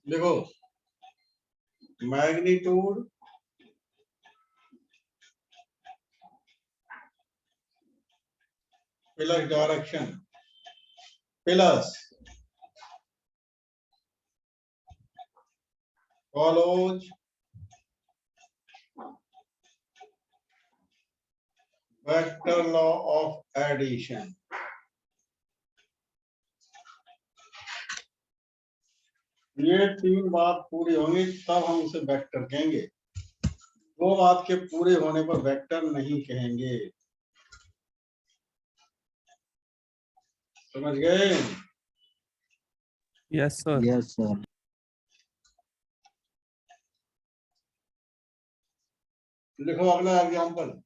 देखो magnitude plus direction plus follows vector law of addition। ये तीन बात पूरी होंगी तब हम उसे वेक्टर कहेंगे। दो बात के पूरे होने पर वेक्टर नहीं कहेंगे। समझ गए? Yes sir. Yes sir. लिखो अगला एग्जाम्पल।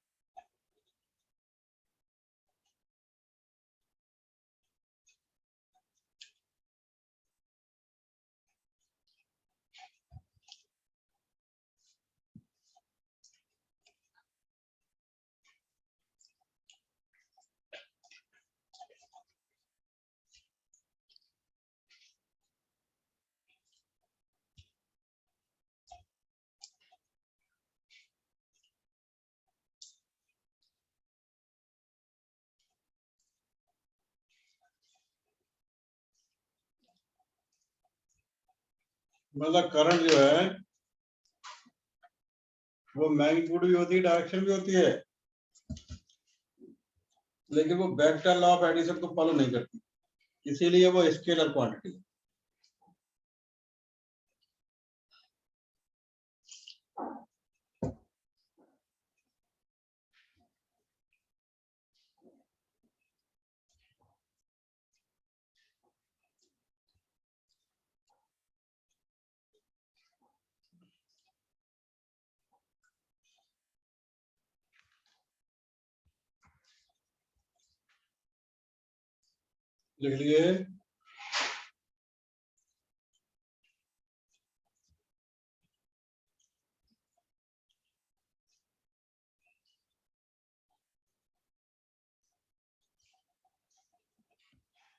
मतलब करंट जो है वो मैग्नीट्यूड भी होती है, डायरेक्शन भी होती है, लेकिन वो वेक्टर लॉ ऑफ एडिशन को फॉलो नहीं करती, इसीलिए वो स्केलर क्वांटिटी है। लिख लिए?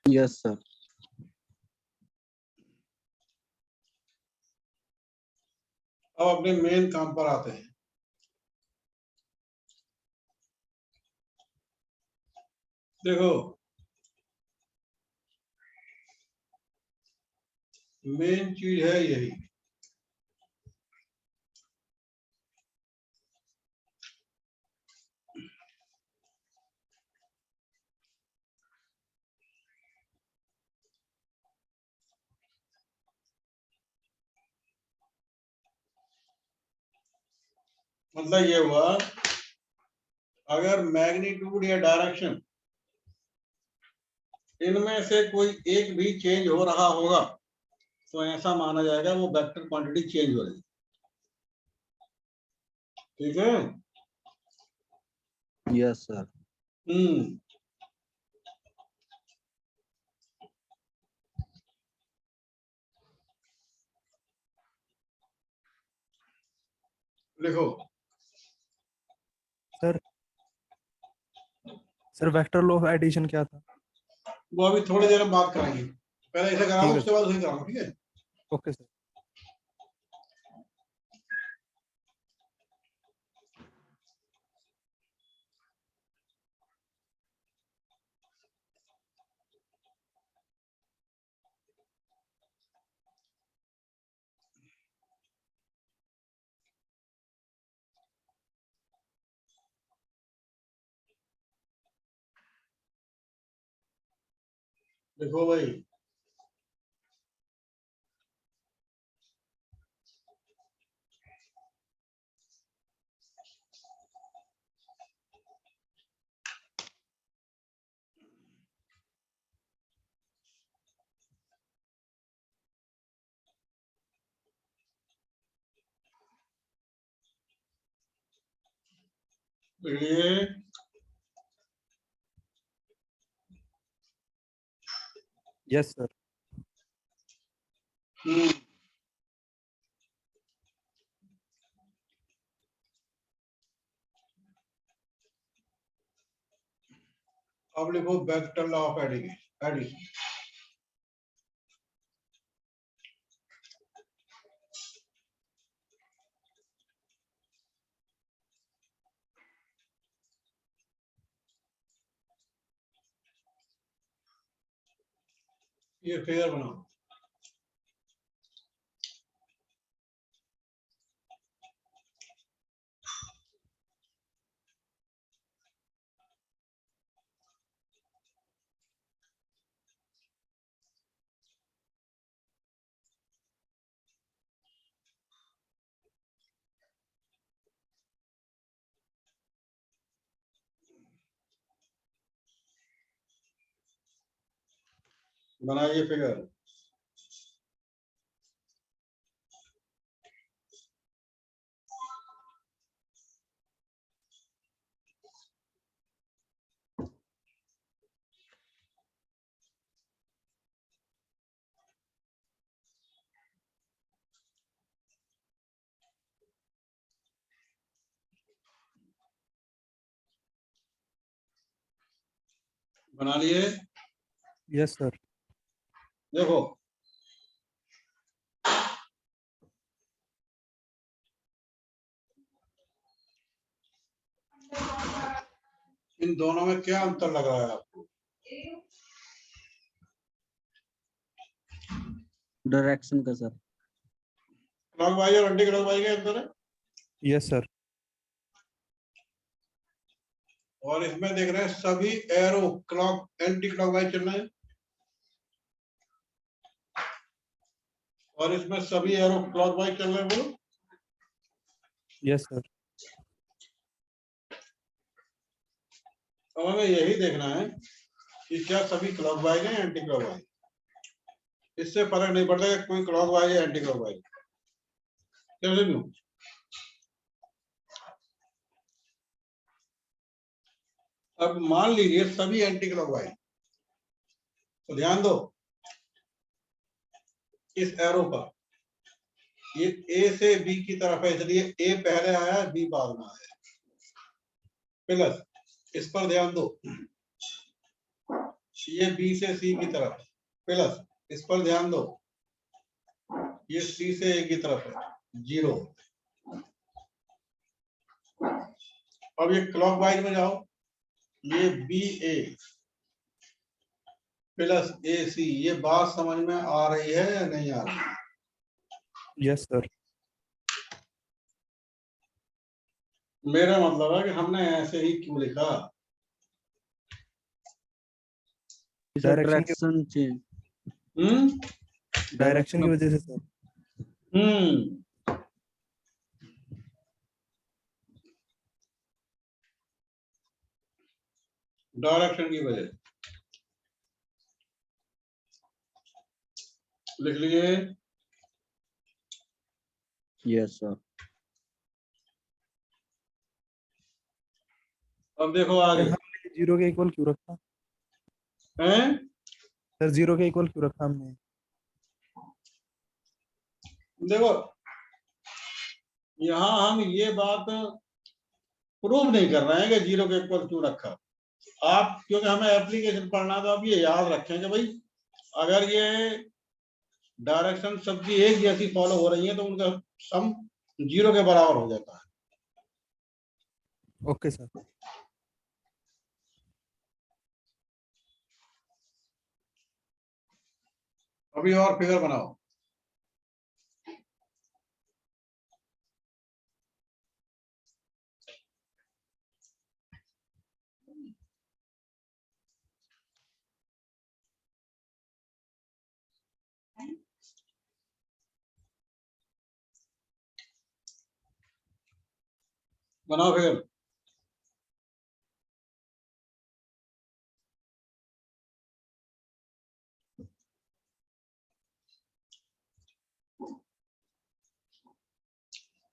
Yes sir. अब अपने मेन काम पर आते हैं। देखो मेन चीज है यही, मतलब ये हुआ अगर मैग्नीट्यूड या डायरेक्शन इनमें से कोई एक भी चेंज हो रहा होगा तो ऐसा माना जाएगा वो वेक्टर क्वांटिटी चेंज हो रही है। ठीक है? Yes sir. लिखो। Sir vector law of addition क्या था? वो अभी थोड़ी देर में बात करेंगे, पहले इसे कराओ ठीक है। उसके बाद उसे कराओ। ठीक है? Okay sir. लिखो भाई। ये यस सर। अब लिखो वेक्टर लॉ ऑफ एडिशन। ये फिगर बनाओ। बनाइए फिगर। बना लिए? Yes sir. देखो इन दोनों में क्या अंतर लग रहा है आपको? डायरेक्शन का सर। क्लॉकवाइज और एंटी क्लॉकवाइज का अंतर है। Yes sir. और इसमें देख रहे हैं सभी एरो क्लॉक एंटी क्लॉकवाइज चल रहे हैं, और इसमें सभी एरो क्लॉकवाइज चल रहे हैं। बोलो। Yes sir. अब हमें यही देखना है कि क्या सभी क्लॉकवाइज है एंटी क्लॉकवाइज। इससे फर्क नहीं पड़ता कि कोई क्लॉकवाइज है एंटी क्लॉकवाइज। कैसे भी हो। अब मान लीजिए सभी एंटी क्लॉकवाइज, तो ध्यान दो इस एरो पर, ये ए से बी की तरफ है, इसलिए ए पहले आया बी बाद में आया। प्लस इस पर ध्यान दो, ये बी से सी की तरफ है। प्लस इस पर ध्यान दो, ये सी से ए की तरफ है, 0। अब ये क्लॉकवाइज में जाओ, ये बी ए प्लस ए सी, ये बात समझ में आ रही है या नहीं आ रही? Yes sir. मेरा मतलब है कि हमने ऐसे ही क्यों लिखा? Direction change. डायरेक्शन की वजह से सर। डायरेक्शन की वजह लिख लिए। Yes sir. अब देखो आगे हमने 0 के इक्वल क्यों रखा हैं। सर? 0 के इक्वल क्यों रखा हमने? देखो यहाँ हम ये बात प्रूव नहीं कर रहे हैं कि 0 के इक्वल क्यों रखा। आप, क्योंकि हमें एप्लीकेशन पढ़ना, तो आप ये याद रखें कि भाई अगर ये डायरेक्शन सबकी एक जैसी फॉलो हो रही है तो उनका सम 0 के बराबर हो जाता है। Okay sir. अभी और फिगर बनाओ। बनाओ फिगर।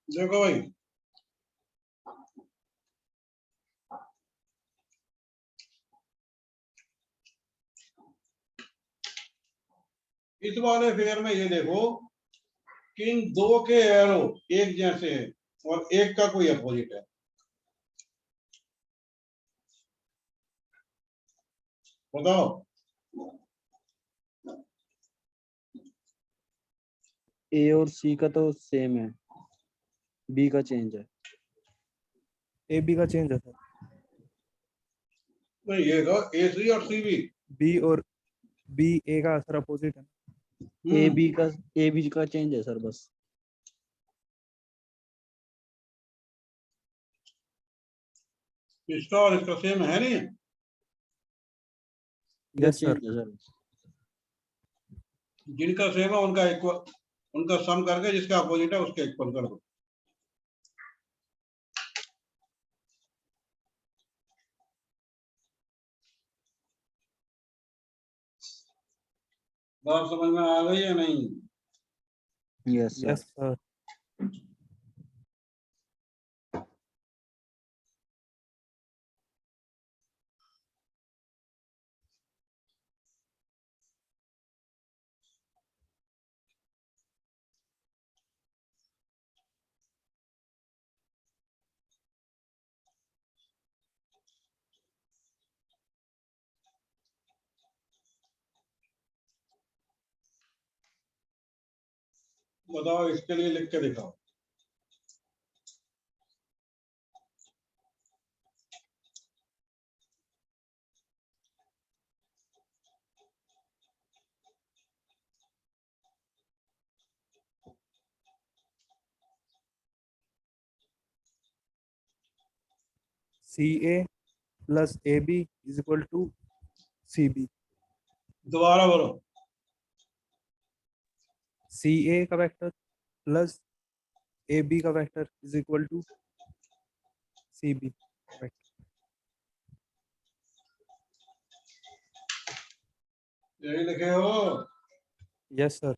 देखो भाई, इस वाले फिगर में ये देखो कि इन दो के एरो एक जैसे हैं और एक का कोई अपोजिट है। बताओ। ए और सी का तो सेम है, बी का चेंज है। ए बी का चेंज है सर। नहीं, ये कहो ए सी और सी बी। बी और बी ए का सर अपोजिट है। ए बी का चेंज है सर बस। इसका और इसका सेम है नहीं? का यस चेंज सर। है सर। जिनका सेम है उनका इक्वल, उनका सम करके जिसका अपोजिट है उसके इक्वल कर दो। बात समझ में आ गई या नहीं? Yes sir. Yes sir. बताओ, इसके लिए लिख के दिखाओ। C A plus A B is equal to C B. दोबारा बोलो। सी ए का वेक्टर प्लस ए बी का vector is equal to C B vector. यही लिखे हो? Yes sir.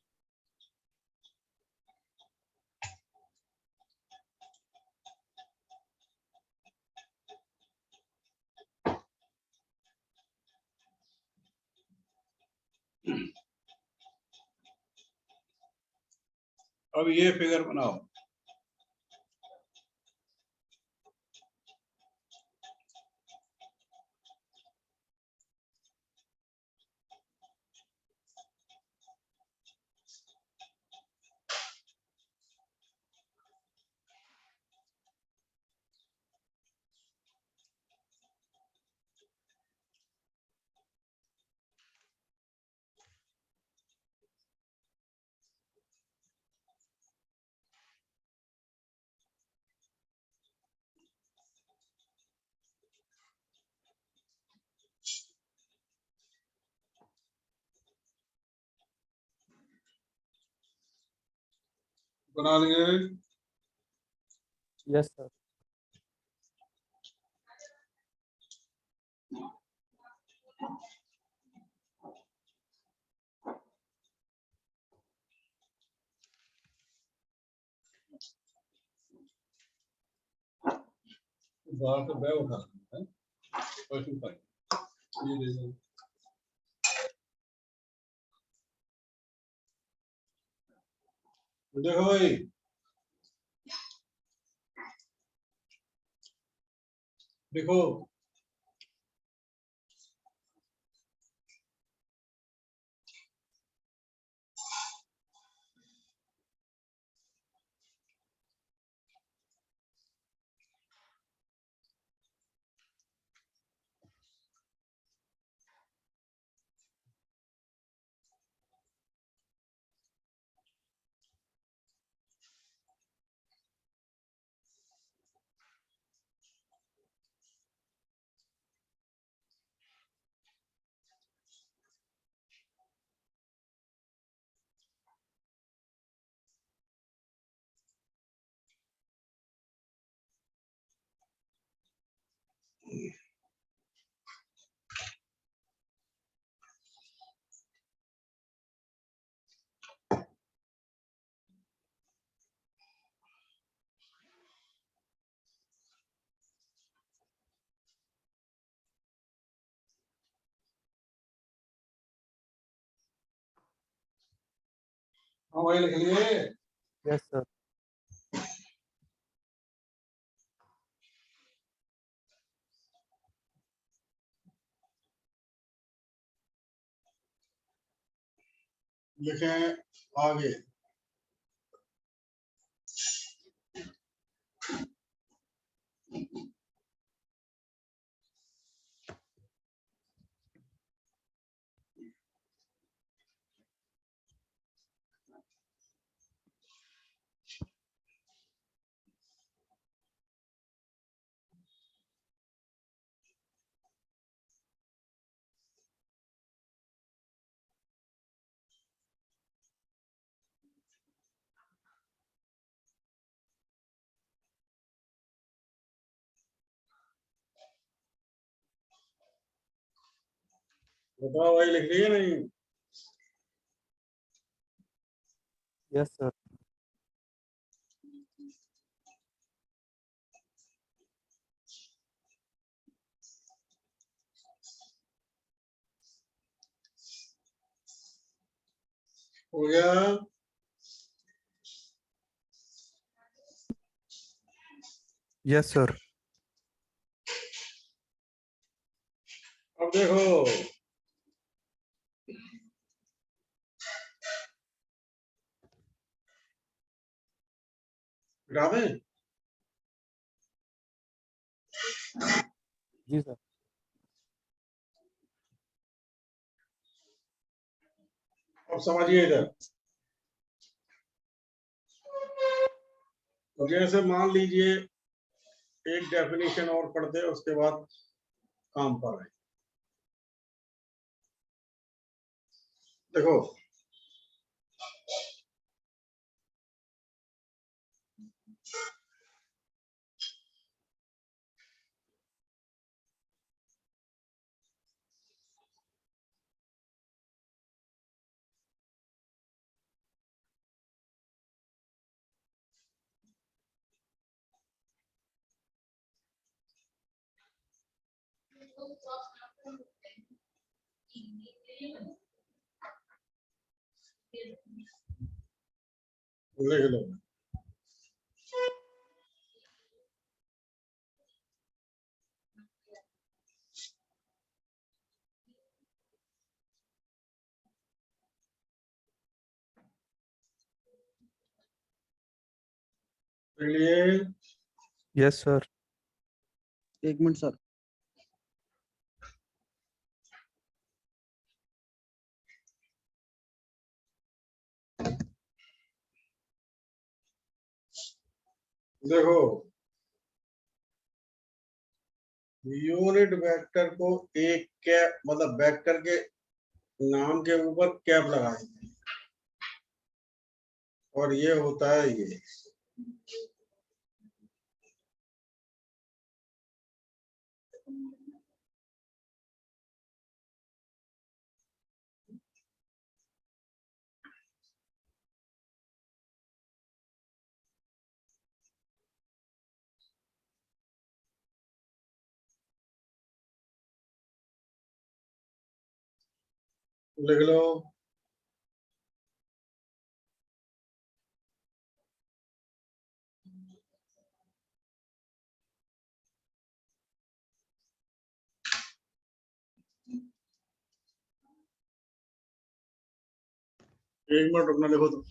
अब ये फिगर बनाओ। बना लिए? Yes sir. बाहर से बैग उठा है, क्वेश्चन फाइव ये दे दो। देखो भाई, देखो हाँ भाई लिख लिए? Yes sir. लिखें आगे। बताओ भाई, लिख लिए नहीं? Yes sir. हो गया? Yes sir. अब देखो, हटा दें? जी सर। अब समझिए इधर। तो जैसे मान लीजिए एक डेफिनेशन और पढ़ते हैं, उसके बाद काम पर है। देखो, लिख लो। लिए यस सर। 1 minute sir. देखो, यूनिट वेक्टर को एक कैप, मतलब वेक्टर के नाम के ऊपर कैप लगाएंगे, और ये होता है ये। लिख लो। एक मिनट रुकना, लिखो तो।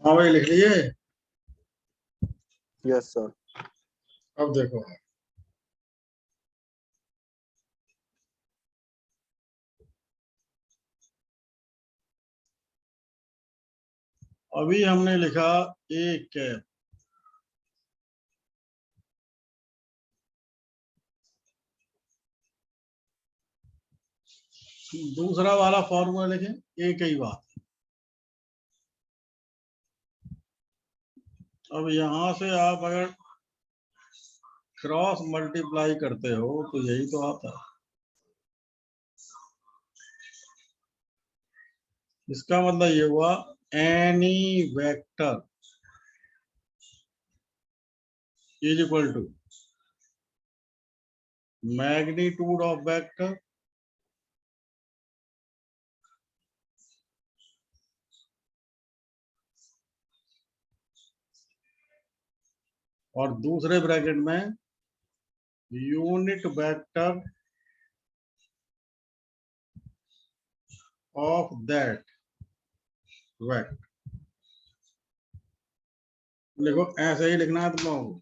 हाँ भाई, लिख लिए? Yes sir. अब देखो, अभी हमने लिखा एक कैप, दूसरा वाला फॉर्मूला लिखें, एक ही बात। अब यहां से आप अगर क्रॉस मल्टीप्लाई करते हो तो यही तो आता है। इसका मतलब ये हुआ any vector is equal to magnitude of vector और दूसरे ब्रैकेट में unit vector of that vector. देखो ऐसे ही लिखना है तुम लोगों को।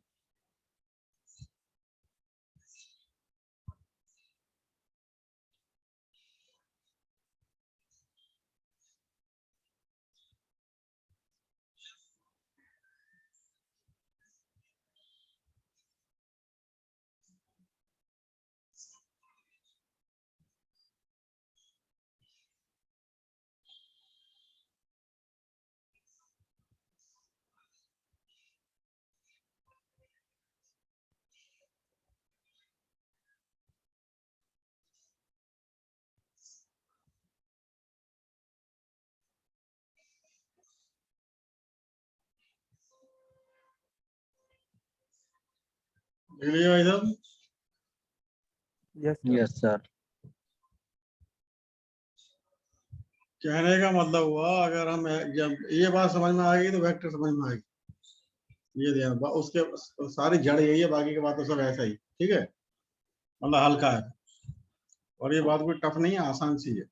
लिख लिया भाई साहब? Yes sir. Yes sir. कहने का मतलब हुआ अगर हम जब ये बात समझ में आएगी तो वेक्टर समझ में आएगी। ये ध्यान उसके सारी जड़ यही है, बाकी की बात तो सब ऐसा ही, ठीक है, मतलब हल्का है। और ये बात कोई टफ नहीं है, आसान सी है।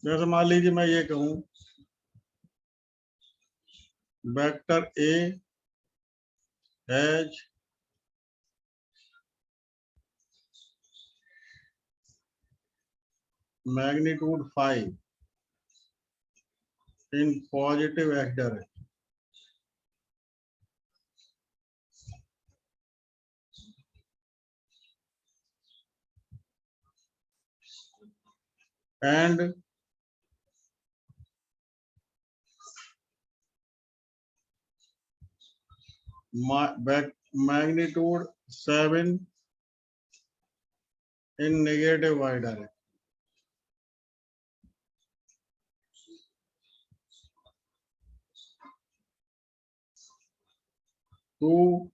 जैसे मान लीजिए मैं ये कहूं vector A has magnitude 5 in positive x direction and magnitude 7 in negative y direction. To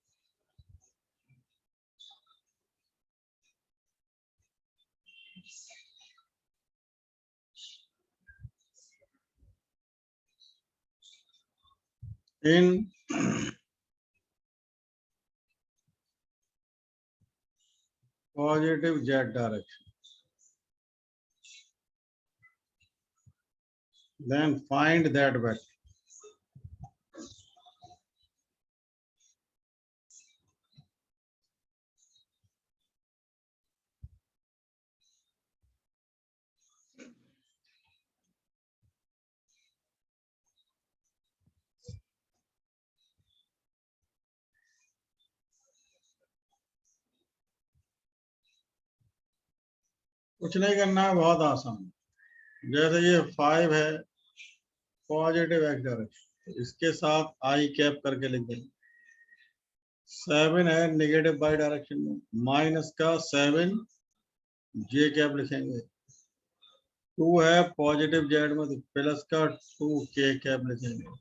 in positive z direction. Then find that vector. कुछ नहीं करना है, बहुत आसान। जैसे ये 5 है पॉजिटिव एक्स डायरेक्शन, इसके साथ आई कैप करके लिख देंगे। 7 है नेगेटिव बाई डायरेक्शन में, माइनस का 7 जे कैप लिखेंगे। 2 है पॉजिटिव जेड में, तो प्लस का 2 के कैप लिखेंगे।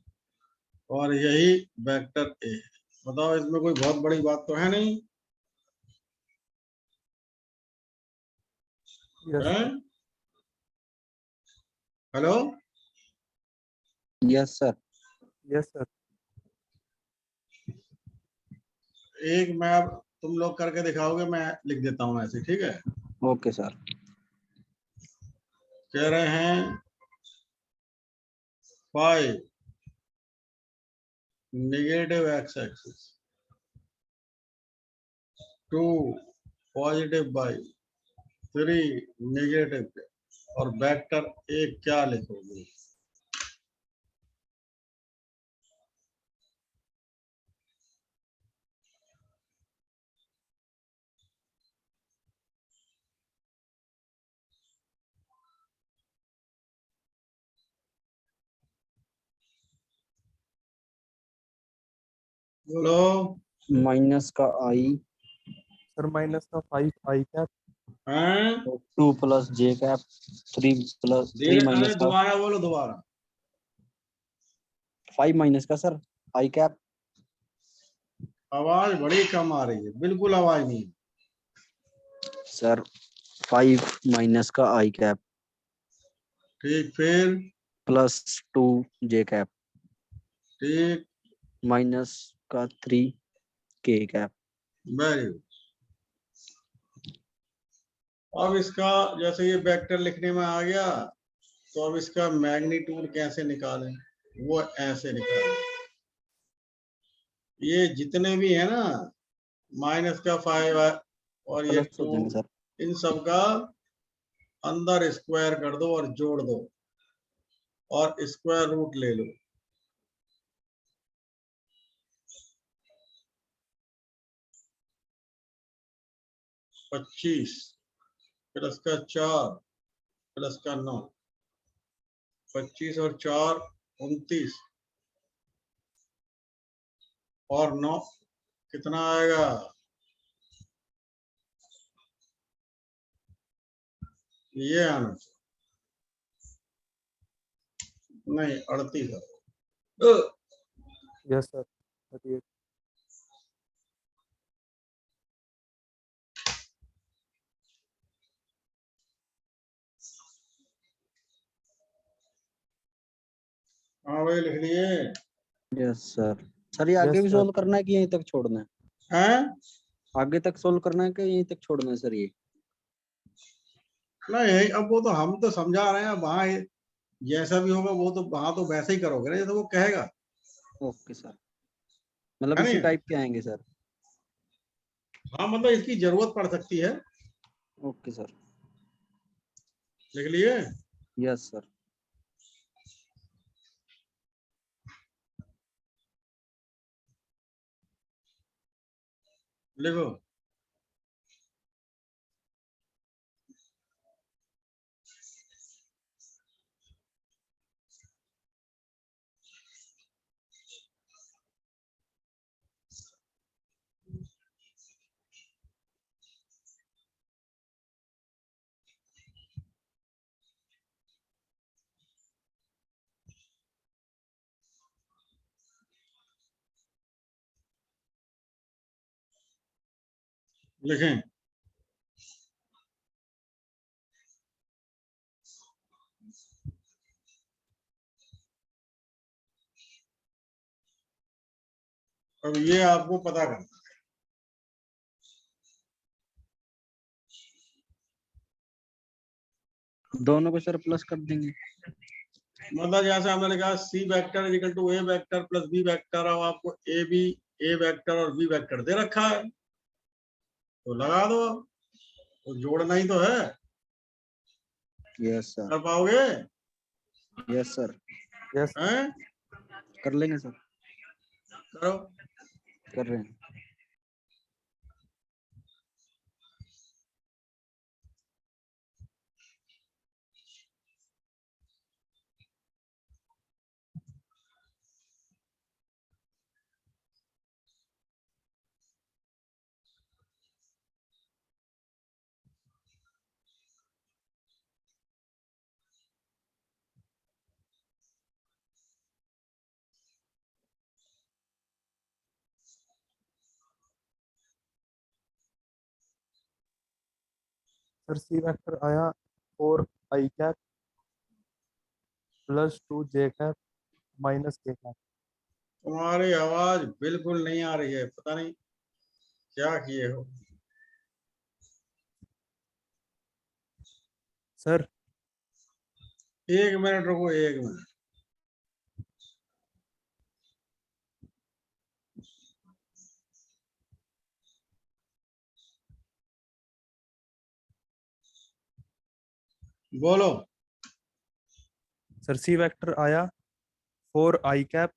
और यही वेक्टर ए है। बताओ इसमें कोई बहुत बड़ी बात तो है नहीं यस है? Sir. Hello, yes sir. Yes sir. एक मैं अब तुम लोग करके दिखाओगे, मैं लिख देता हूँ ऐसे, ठीक है? Okay sir. कह रहे हैं 5 negative x axis, 2 positive by, 3 negative, और वेक्टर एक क्या लिखोगे? बोलो। माइनस का आई सर माइनस का 5 आई कैप हैं 2 प्लस जे कैप 3 धीरे, अरे माइनस का दोबारा बोलो दोबारा। 5 माइनस का सर आई कैप आवाज बड़ी कम आ रही है, बिल्कुल आवाज नहीं है। सर 5 माइनस का आई कैप ठीक, फिर प्लस 2 जे कैप ठीक, माइनस का 3 के कैप। Very good. अब इसका जैसे ये वेक्टर लिखने में आ गया, तो अब इसका मैग्नीट्यूड कैसे निकालें, वो ऐसे निकालें। ये जितने भी है ना, माइनस का 5 और ये प्लस हो 2, जाएंगे सर। इन सब का अंदर स्क्वायर कर दो और जोड़ दो और स्क्वायर रूट ले लो। पच्चीस प्लस का 4 प्लस का 9, 25 और 4 29 और 9 कितना आएगा? ये आना नहीं, 38 है। Yes sir 38। हाँ भाई, लिख लिए यस सर। सर ये आगे यस भी सर सोल्व करना है कि यहीं तक छोड़ना है? हैं? आगे तक सोल्व करना है कि यहीं तक छोड़ना है सर ये? नहीं, अब वो तो हम तो समझा रहे हैं, वहां जैसा भी होगा वो तो वहां तो वैसे ही करोगे ना जैसे वो कहेगा, ओके सर, मतलब है इसी नहीं? टाइप के आएंगे सर। हाँ, मतलब इसकी जरूरत पड़ सकती है। Okay sir. लिख लिए? Yes sir. लिखो। लिखें। अब ये आपको पता करना, दोनों को सर प्लस कर देंगे। मतलब जैसे हमने लिखा C vector is equal to A vector plus B vector. अब आपको ए वेक्टर और बी वेक्टर दे रखा है, तो लगा दो, तो जोड़ना ही तो है। Yes sir. कर पाओगे? Yes sir. यस हैं? कर लेंगे सर। करो। कर रहे हैं। सर सी वेक्टर आया 4 आई कैप प्लस 2 जे कैप माइनस के कैप। तुम्हारी आवाज बिल्कुल नहीं आ रही है, पता नहीं क्या किए हो। सर 1 मिनट रुको, 1 मिनट। बोलो। सर सी वेक्टर आया 4 आई कैप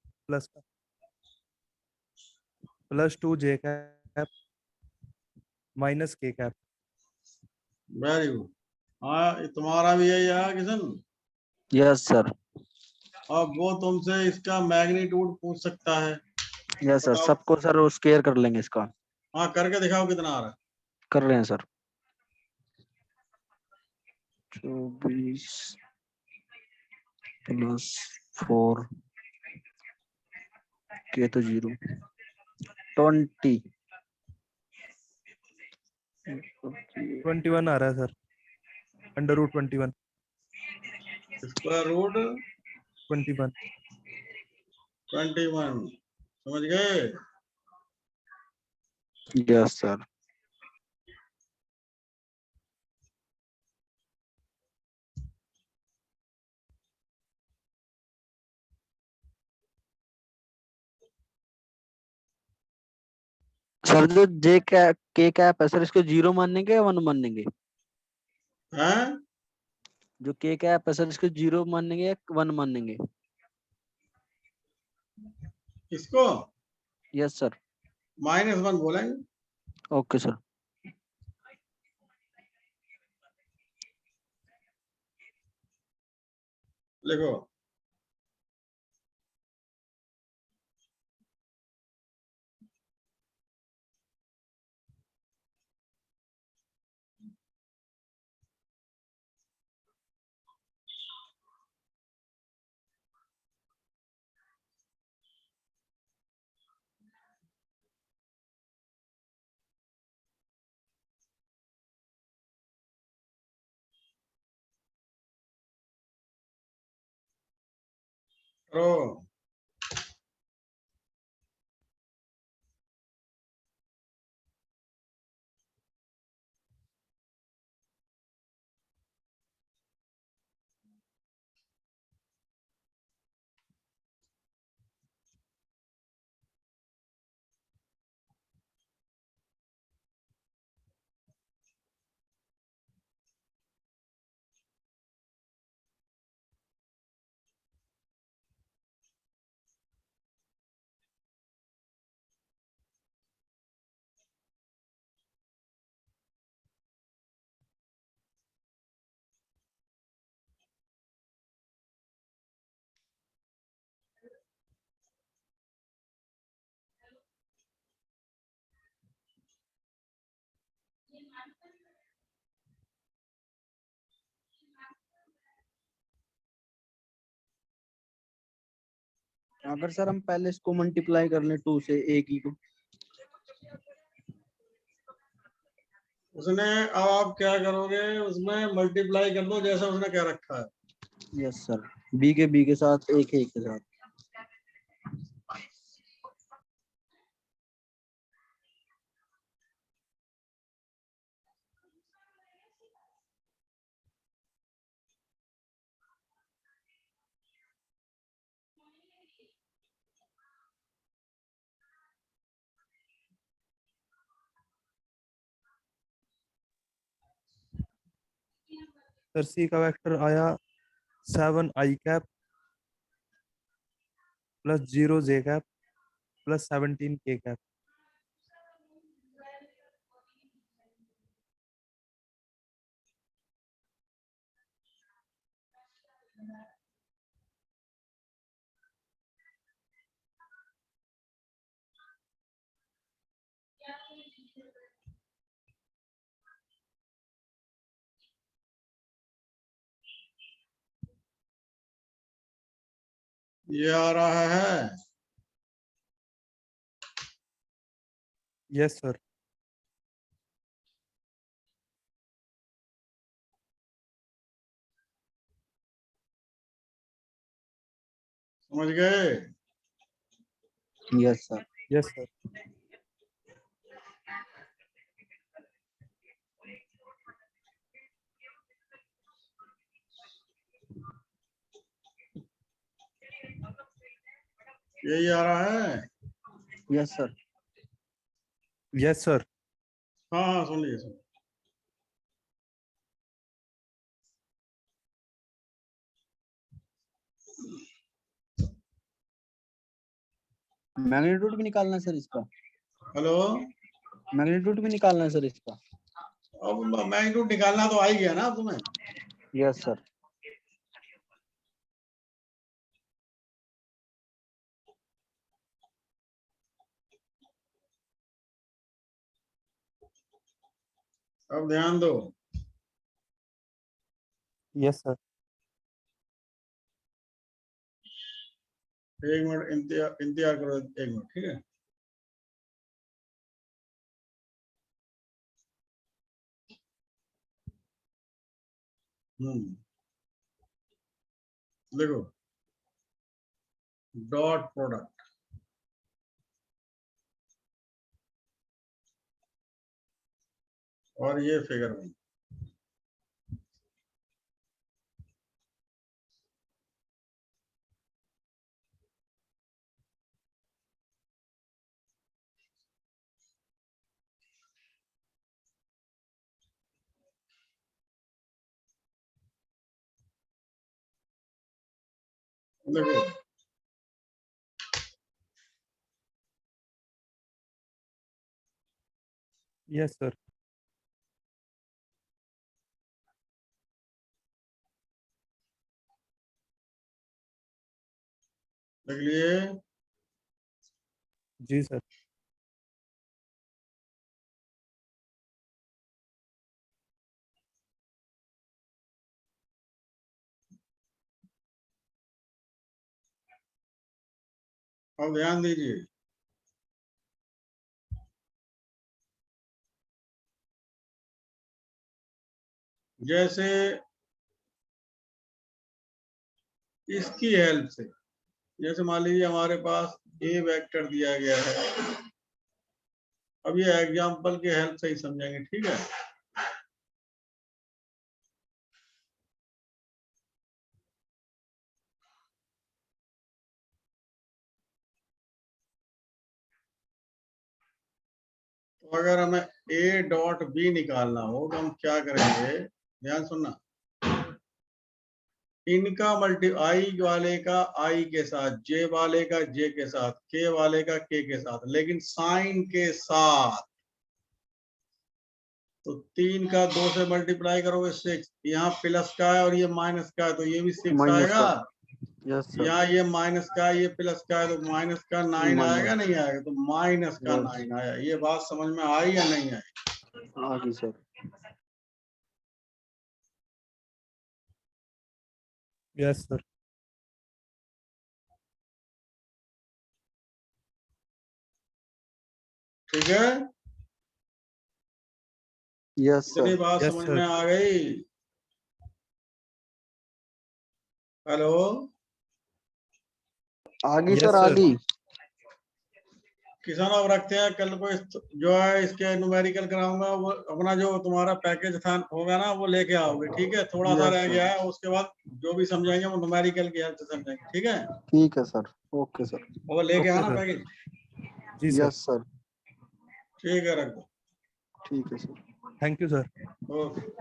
प्लस 2 जे कैप माइनस के कैप। Very good. हाँ, ये तुम्हारा भी यही आया किशन। Yes sir. अब वो तुमसे इसका मैग्नीट्यूड पूछ सकता है। यस सर, बताओ। सबको सर स्क्वायर कर लेंगे इसका। हाँ करके दिखाओ कितना आ रहा है। कर रहे हैं सर। 24 प्लस 4 के तो 0, 20 21 आ रहा है sir, under root 21। Square root 21। 21 समझ गए। Yes sir. सर जो जे के कैप है सर, इसको 0 मानेंगे या 1 मानेंगे? हैं जो के कैप है सर, इसको 0 मानेंगे या 1 मानेंगे? इसको यस सर। -1 बोलेंगे। Okay sir. लिखो। करो। अगर सर हम पहले इसको मल्टीप्लाई कर लें 2 से ए की को, उसने अब आप क्या करोगे, उसमें मल्टीप्लाई कर दो जैसा उसने क्या रखा है। यस सर, बी के साथ ए के साथ। सर सी का वेक्टर आया 7 आई कैप प्लस 0 जे कैप प्लस 17 के कैप। ये आ रहा है। Yes sir. समझ गए। Yes sir. Yes sir. यही आ रहा है। Yes sir. Yes sir. हाँ हाँ सुन लीजिए सुन। मैग्नीट्यूड भी निकालना है सर इसका? हेलो। मैग्नीट्यूड भी निकालना है सर इसका? अब मैग्नीट्यूड निकालना तो आ ही गया ना तुम्हें। Yes sir. अब ध्यान दो, यस सर। एक मिनट इंतजार करो, एक मिनट, ठीक है। देखो, डॉट प्रोडक्ट, और ये फिगर 1। देखो, यस सर। देख लिए? जी सर। अब ध्यान दीजिए, जैसे इसकी हेल्प से, जैसे मान लीजिए हमारे पास ए वेक्टर दिया गया है। अब ये एग्जाम्पल की हेल्प से ही समझेंगे, ठीक है। तो अगर हमें ए डॉट बी निकालना हो तो हम क्या करेंगे, ध्यान सुनना। इनका मल्टी, आई वाले का आई के साथ, जे वाले का जे के साथ, के वाले का के साथ, लेकिन साइन के साथ। तो 3 का 2 से मल्टीप्लाई करोगे 6, यहाँ प्लस का है और ये माइनस का है, तो ये भी 6 माइनस आएगा। का। Yes sir. यहाँ ये माइनस का है, ये प्लस का है, तो माइनस का 9 आएगा, नहीं आएगा? तो माइनस का Yes. 9 आया। ये बात समझ में आई या नहीं आई? आ गई सर। Yes sir. ठीक है, यस इतनी सर। बात यस समझ सर। में आ गई? हेलो, आ गई यस सर, आ सर। गई। किसान, अब रखते हैं। कल को जो है इसके न्यूमेरिकल कराऊंगा, वो अपना जो तुम्हारा पैकेज था होगा ना, वो लेके आओगे, ठीक है। थोड़ा सा यस रह सर। गया है, उसके बाद जो भी समझाएंगे वो न्यूमेरिकल की हेल्प से समझाएंगे, ठीक है। ठीक है सर। Okay sir. वो लेके ओके आना सर। पैकेज। जी सर। Yes sir. ठीक है, रख दो। ठीक है sir. Thank you sir. Okay.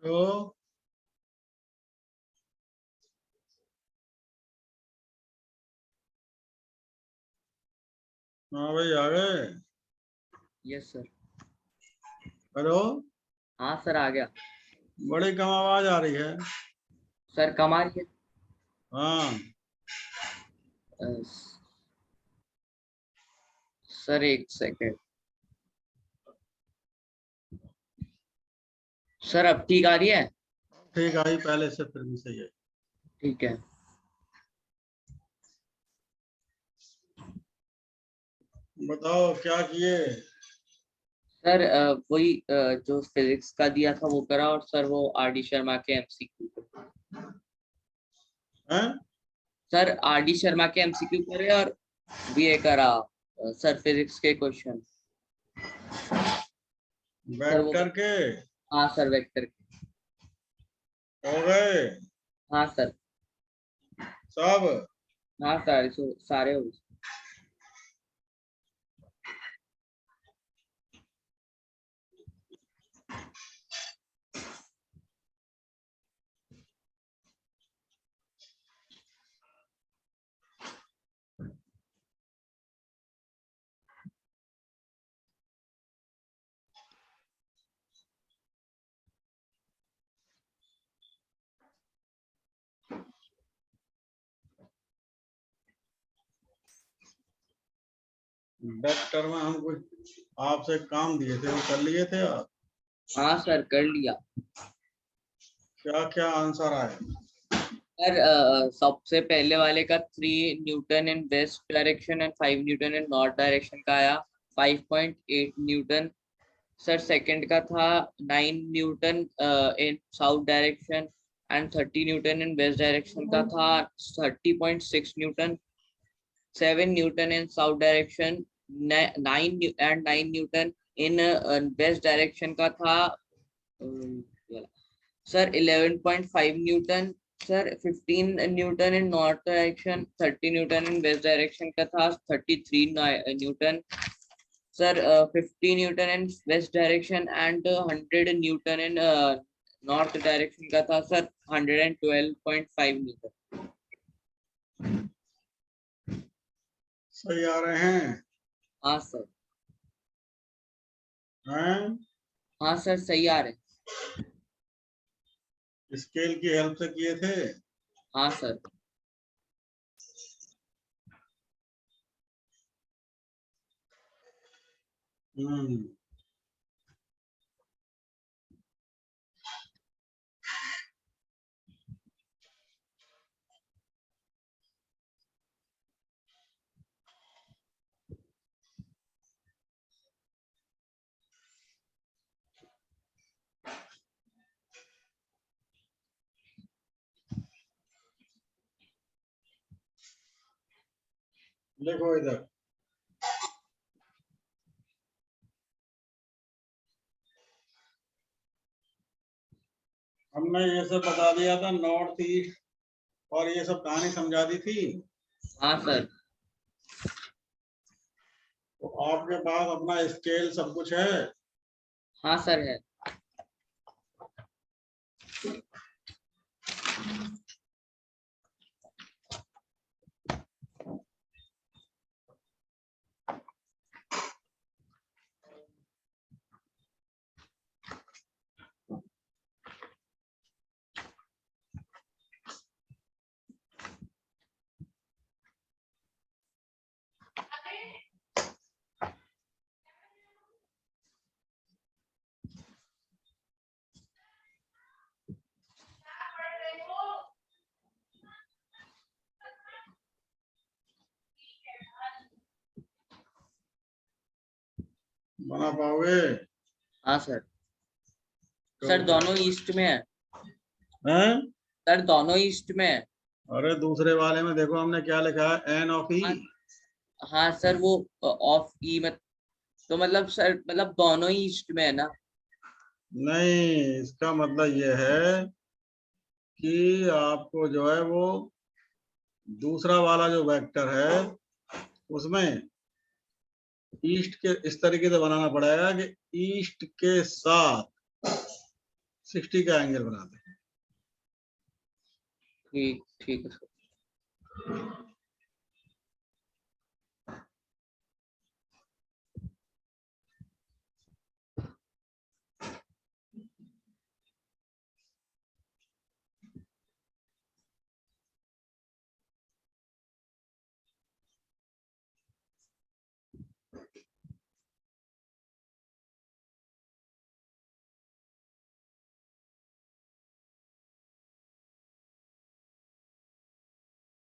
तो हाँ भाई आ गए। Yes sir. हेलो, हाँ सर आ गया। बड़ी कम आवाज आ रही है। सर कम आ रही है। हाँ सर एक सेकेंड। सर अब ठीक आ रही है। ठीक आई, पहले से फिर भी सही है। ठीक है। बताओ क्या किए। सर वही जो फिजिक्स का दिया था वो करा, और सर वो आर डी शर्मा के एमसीक्यू। हैं? सर आर डी शर्मा के एमसीक्यू करे, और भी ये करा सर फिजिक्स के क्वेश्चन। सर वो, वेक्टर के हाँ सर वेक्टर के। हो गए हाँ सर। सब। हाँ सारे सारे हो गए। वेक्टर में हम कुछ आपसे काम दिए थे, वो कर लिए थे आप? हाँ सर कर लिया। क्या क्या आंसर आए? सर सबसे पहले वाले का 3 Newton in west direction and 5 Newton in north direction का आया 5.8 न्यूटन। सर सेकंड का था 9 Newton in south direction and 30 Newton in west direction का था 30.6 न्यूटन। 7 न्यूटन इन साउथ डायरेक्शन 9 न्यूटन इन वेस्ट डायरेक्शन का था सर 11.5 न्यूटन। सर 15 न्यूटन इन north direction, 30 Newton इन west direction का था 33 Newton. Sir 50 Newton in west direction and 100 Newton in north direction का था sir 112.5 Newton. सही आ रहे हैं? हाँ सर। हैं? हाँ सर सही आ रहे हैं। स्केल की हेल्प से किए थे? हाँ सर। हम्म। देखो इधर, हमने ये सब बता दिया था, नॉर्थ ईस्ट और ये सब कहानी समझा दी थी। हाँ सर। तो आपके पास अपना स्केल सब कुछ है? हाँ सर है। बना पाओगे? हाँ सर। तो सर दोनों ईस्ट में है। हैं? सर दोनों ईस्ट में है। अरे दूसरे वाले में देखो हमने क्या लिखा है, एन ऑफ ई। हाँ, हाँ सर वो ऑफ ई मत, तो मतलब सर मतलब दोनों ही ईस्ट में है ना। नहीं, इसका मतलब ये है कि आपको जो है वो दूसरा वाला जो वेक्टर है उसमें ईस्ट के इस तरीके से बनाना पड़ेगा कि ईस्ट के साथ 60 का एंगल बना दें। ठीक ठीक है सर।